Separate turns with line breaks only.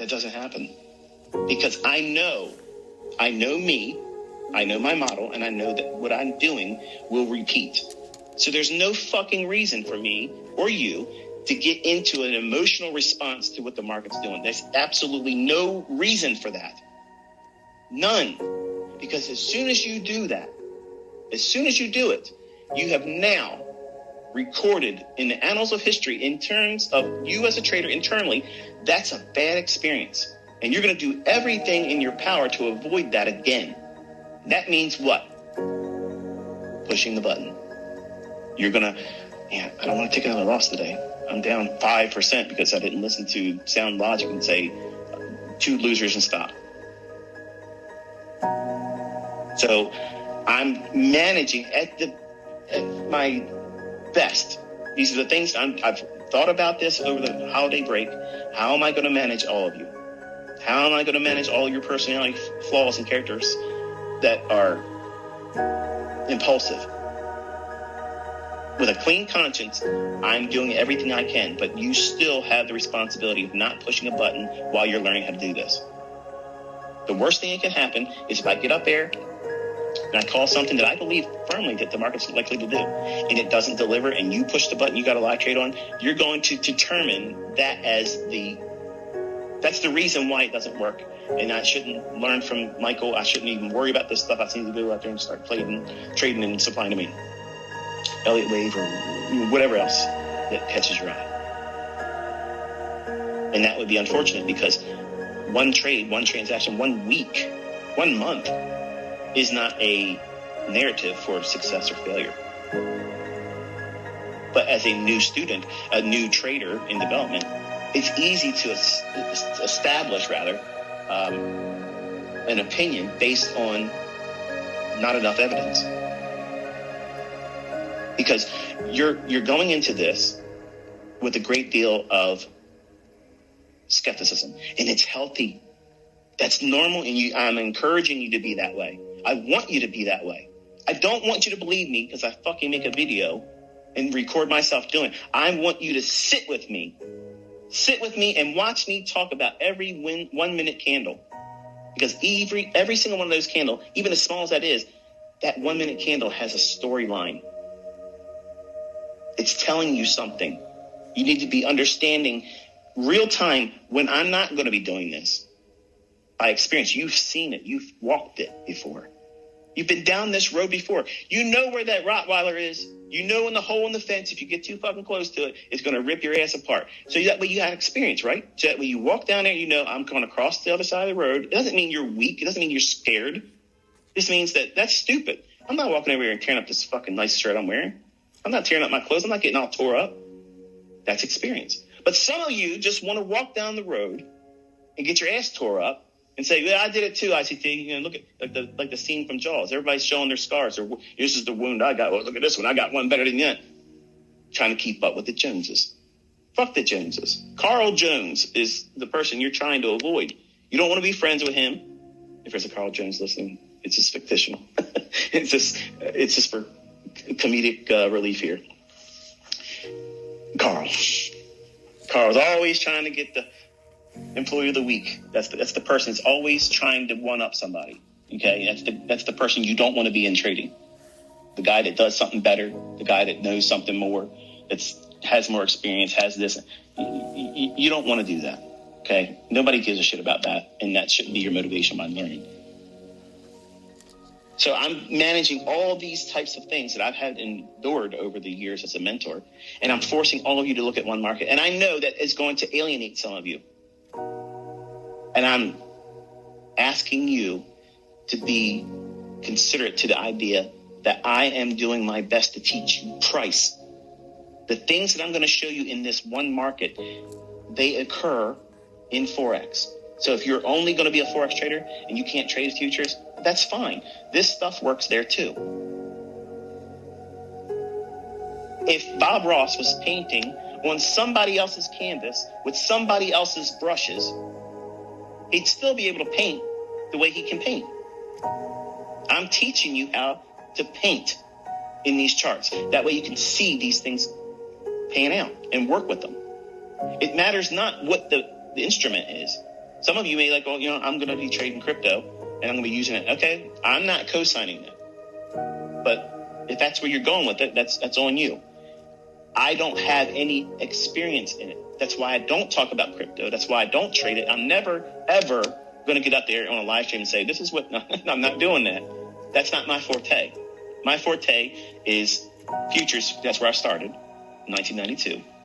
That doesn't happen. Because I know me, I know my model, and I know that what I'm doing will repeat. So there's no fucking reason for me or you to get into an emotional response to what the market's doing. There's absolutely no reason for that. None. Because as soon as you do that, as soon as you do it, you have now recorded in the annals of history in terms of you as a trader internally, that's a bad experience. And you're going to do everything in your power to avoid that again. That means what? Pushing the button. You're going to, man, I don't want to take another loss today. I'm down 5% because I didn't listen to sound logic and say 2 losers and stop. So I'm managing at my best. These are the things I've thought about this over the holiday break. How am I going to manage all of you? How am I going to manage all your personality flaws and characters that are impulsive? With a clean conscience, I'm doing everything I can, but you still have the responsibility of not pushing a button while you're learning how to do this. The worst thing that can happen is if I get up there and I call something that I believe firmly that the market's likely to do, and it doesn't deliver, and you push the button you got a live trade on, you're going to determine that as that's the reason why it doesn't work. And I shouldn't learn from Michael. I shouldn't even worry about this stuff. I just need to go out there and start trading and supplying to me. Elliott Wave or whatever else that catches your eye. And that would be unfortunate because one trade, one transaction, 1 week, 1 month is not a narrative for success or failure. But as a new student, a new trader in development, it's easy to establish, an opinion based on not enough evidence. Because you're going into this with a great deal of skepticism, and it's healthy. That's normal, and I'm encouraging you to be that way. I want you to be that way. I don't want you to believe me because I fucking make a video and record myself doing it. I want you to sit with me and watch me talk about every 1 minute candle. Because every single one of those candles, even as small as that is, that 1 minute candle has a storyline. It's telling you something. You need to be understanding real time when I'm not going to be doing this. By experience, you've seen it. You've walked it before. You've been down this road before. You know where that Rottweiler is. You know when the hole in the fence, if you get too fucking close to it, it's going to rip your ass apart. So that way you have experience, right? So that way you walk down there, you know, I'm going to cross the other side of the road. It doesn't mean you're weak. It doesn't mean you're scared. This means that's stupid. I'm not walking over here and tearing up this fucking nice shirt I'm wearing. I'm not tearing up my clothes. I'm not getting all tore up. That's experience. But some of you just want to walk down the road and get your ass tore up and say, yeah, I did it too, ICT. You know, look at like the scene from Jaws. Everybody's showing their scars. Or this is the wound I got. Well, look at this one. I got one better than that. Trying to keep up with the Joneses. Fuck the Joneses. Carl Jones is the person you're trying to avoid. You don't want to be friends with him. If there's a Carl Jones listening, it's just fictional. It's just for comedic relief here. Carl's always trying to get the employee of the week. That's the person that's always trying to one up somebody. Okay, that's the person you don't want to be in trading. The guy that does something better, the guy that knows something more, has more experience, has this. You don't want to do that. Okay, nobody gives a shit about that, and that shouldn't be your motivation by learning. So I'm managing all these types of things that I've had endured over the years as a mentor, and I'm forcing all of you to look at one market. And I know that it's going to alienate some of you. And I'm asking you to be considerate to the idea that I am doing my best to teach you price. The things that I'm going to show you in this one market, they occur in Forex. So if you're only going to be a Forex trader and you can't trade futures, that's fine. This stuff works there too. If Bob Ross was painting on somebody else's canvas with somebody else's brushes, he'd still be able to paint the way he can paint. I'm teaching you how to paint in these charts. That way you can see these things pan out and work with them. It matters not what the instrument is. Some of you may like, well, I'm going to be trading crypto and I'm going to be using it. Okay, I'm not co-signing that. But if that's where you're going with it, that's on you. I don't have any experience in it. That's why I don't talk about crypto. That's why I don't trade it. I'm never, ever going to get out there on a live stream and say, this is what, no, I'm not doing that. That's not my forte. My forte is futures. That's where I started, 1992.